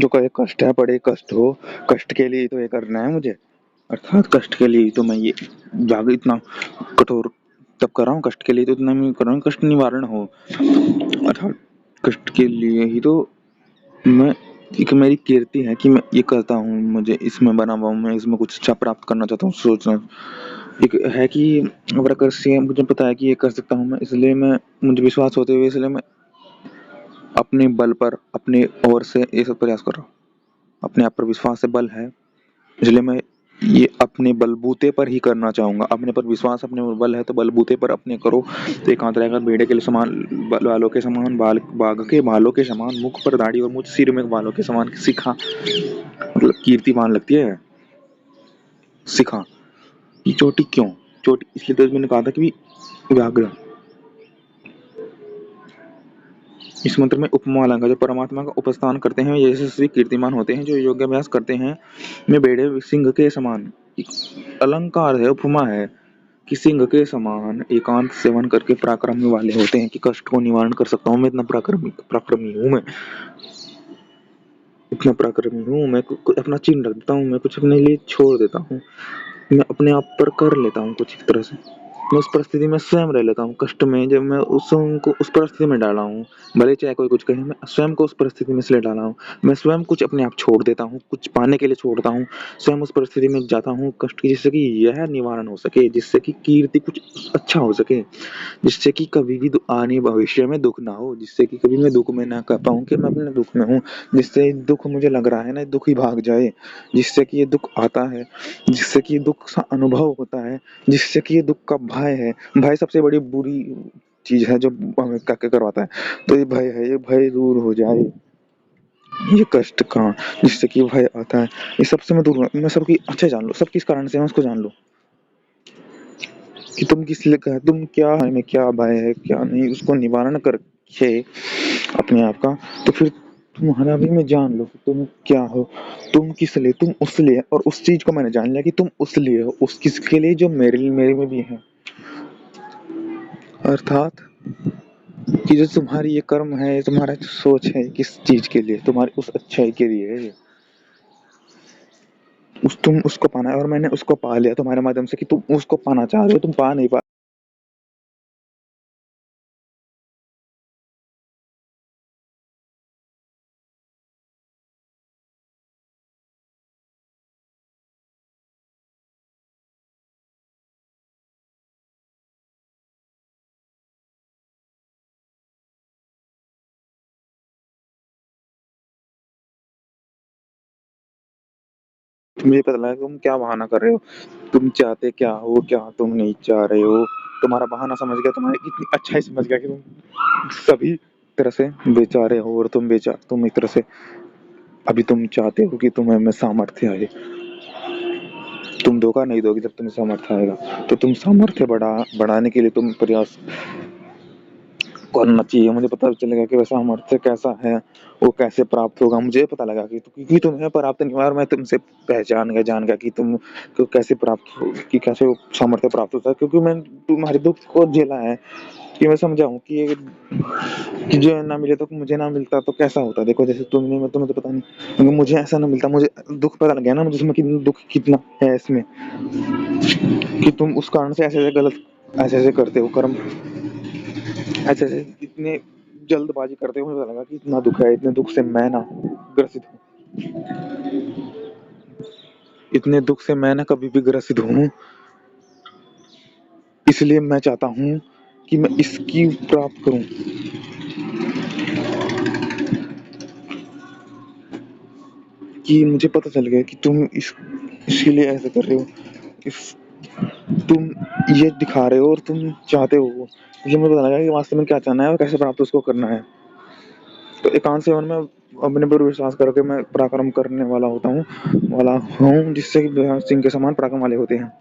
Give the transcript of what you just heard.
जो कहे कष्ट है, बड़े कष्ट हो, कष्ट के लिए तो ये करना है मुझे, अर्थात कष्ट के लिए तो मैं ये जाग इतना कठोर तब कर रहा हूँ, कष्ट के लिए तो इतना मैं कर रहा हूँ, कष्ट निवारण हो, अर्थात कष्ट के लिए ही तो मैं, एक मेरी कीर्ति है कि मैं ये करता हूँ, मुझे इसमें बना हुआ हूँ, मैं इसमें कुछ अच्छा प्राप्त करना चाहता हूँ, सोचना एक है कि अगर अगर से मुझे पता है कि ये कर सकता हूँ मैं, इसलिए मैं, मुझे विश्वास होते हुए इसलिए मैं अपने बल पर, अपने ओर से ये सब प्रयास कर रहा हूँ। अपने आप पर विश्वास से बल है, इसलिए मैं ये अपने बलबूते पर ही करना चाहूंगा। अपने पर विश्वास, अपने बल है तो बलबूते पर अपने करो तो एकांत रहेगा। भेड़े के समान, बालों के समान, बाघ के बालों के समान, मुख पर दाढ़ी और मुझ सिर में बालों के समान सिखा, मतलब कीर्तिमान लगती है सिखा। ये चोटी क्यों? चोटी इसलिए तो मैंने कहा था कि व्याघ्र, इस मंत्र में उपमा अलंकार जो परमात्मा का उपस्थान करते हैं यशस्वी कीर्तिमान होते हैं, जो योगाभ्यास करते हैं में भेड़े सिंह के समान, अलंकार है, उपमा है कि सिंह के समान एकांत सेवन करके पराक्रमी वाले होते हैं कि कष्ट को निवारण कर सकता हूँ मैं, इतना पराक्रमी हूँ मैं, इतना पराक्रमी हूँ मैं, अपना चिन्ह रख देता हूँ मैं, कुछ अपने लिए छोड़ देता हूँ मैं, अपने आप पर कर लेता हूँ कुछ एक तरह से, मैं उस परिस्थिति में स्वयं रह लेता हूँ कष्ट में, जब मैं उनको उस परिस्थिति में डाला हूँ, भले चाहे कोई कुछ कहे, मैं स्वयं को उस परिस्थिति में इसलिए डाला हूँ, मैं स्वयं कुछ अपने आप छोड़ देता हूँ, कुछ पाने के लिए छोड़ता हूँ, स्वयं उस परिस्थिति में जाता हूँ कष्ट की, जिससे कि यह निवारण हो सके, जिससे कि कीर्ति कुछ अच्छा हो सके, जिससे कि कभी भी आने भविष्य में दुख ना हो, जिससे कि कभी मैं दुख में ना कह पाऊँ कि मैं अपने दुख में हूँ, जिससे दुख मुझे लग रहा है ना दुख ही भाग जाए, जिससे कि ये दुख आता है, जिससे कि दुख सा अनुभव होता है, जिससे कि ये दुख का भय है। भय सबसे बड़ी बुरी चीज है जो हमें क्या करवाता है, तो ये भय है, ये भय दूर हो जाए, ये कष्ट का जिससे कि भय आता है, ये सबसे मैं दूर, मैं सबकी अच्छे जान लो, सब किस कारण से है उसको जान लो कि तुम किस लिए कह, तुम क्या है में क्या भय है क्या नहीं, उसको निवारण करके अपने आप का, तो फिर तुम्हारा भी मैं जान लो तुम क्या हो, तुम किस लिए, तुम उस लिए, और उस चीज को मैंने जान लिया कि तुम उस लिए हो, उस किसके लिए जो मेरे में भी है, अर्थात कि जो तुम्हारी ये कर्म है, तुम्हारा जो सोच है, किस चीज के लिए, तुम्हारी उस अच्छाई के लिए है, तुम उसको पाना है, और मैंने उसको पा लिया तुम्हारे माध्यम से कि तुम उसको पाना चाह रहे हो, तुम पा नहीं पा, मुझे पता लगा तुम क्या बहाना कर रहे हो, तुम चाहते क्या हो, क्या तुम नहीं चाह रहे हो, तुम्हारा बहाना समझ गया, तुम्हारी इतनी अच्छाई समझ गया कि तुम सभी तरह से बेचारे हो, और तुम एक तरह से अभी तुम चाहते हो कि तुम्हें में सामर्थ्य आए, तुम धोखा नहीं दोगे जब तुम्हें सामर्थ्य आएगा, तो तुम सामर्थ्य बढ़ाने के लिए तुम प्रयास करना चाहिए। मुझे पता चलेगा कि वैसा सामर्थ्य कैसा है, वो कैसे प्राप्त होगा, मुझे पता लगा कि क्योंकि तुम्हें प्राप्त नहीं हुआ, और मैं तुमसे जान गया कि तुम को कैसे प्राप्त हो, कि कैसे वो सामर्थ्य प्राप्त होता है, क्योंकि मैं तुम्हारे दुख को झेला है, कि मैं समझा हूँ कि ये कि जो ना मिले तो मुझे ना मिलता तो कैसा होता, देखो जैसे तुमने, मैं तुम्हें तो पता नहीं, क्योंकि मुझे ऐसा ना मिलता, मुझे दुख पता लग गया ना मुझे, इसमें कितना दुख कितना है इसमें, कि तुम उस कारण से ऐसे ऐसे गलत ऐसे ऐसे करते हो कर्म, ऐसे ऐसे इतने जल्दबाजी करते हुए मुझे लगा कि इतना दुख है, इतने दुख से मैं ना ग्रसित हूँ, इतने दुख से मैं ना कभी भी ग्रसित हूँ, इसलिए मैं चाहता हूँ कि मैं इसकी प्राप्त करूँ, कि मुझे पता चल गया कि तुम इसके लिए ऐसे कर रहे हो, इस तुम ये दिखा रहे हो और तुम चाहते हो वो, मुझे पता लगा कि वास्तव में क्या चाहना है और कैसे प्राप्त उसको करना है, तो एकांत सेवन में अपने पर विश्वास करके मैं पराक्रम करने वाला हूँ, जिससे कि सिंह के समान पराक्रम वाले होते हैं।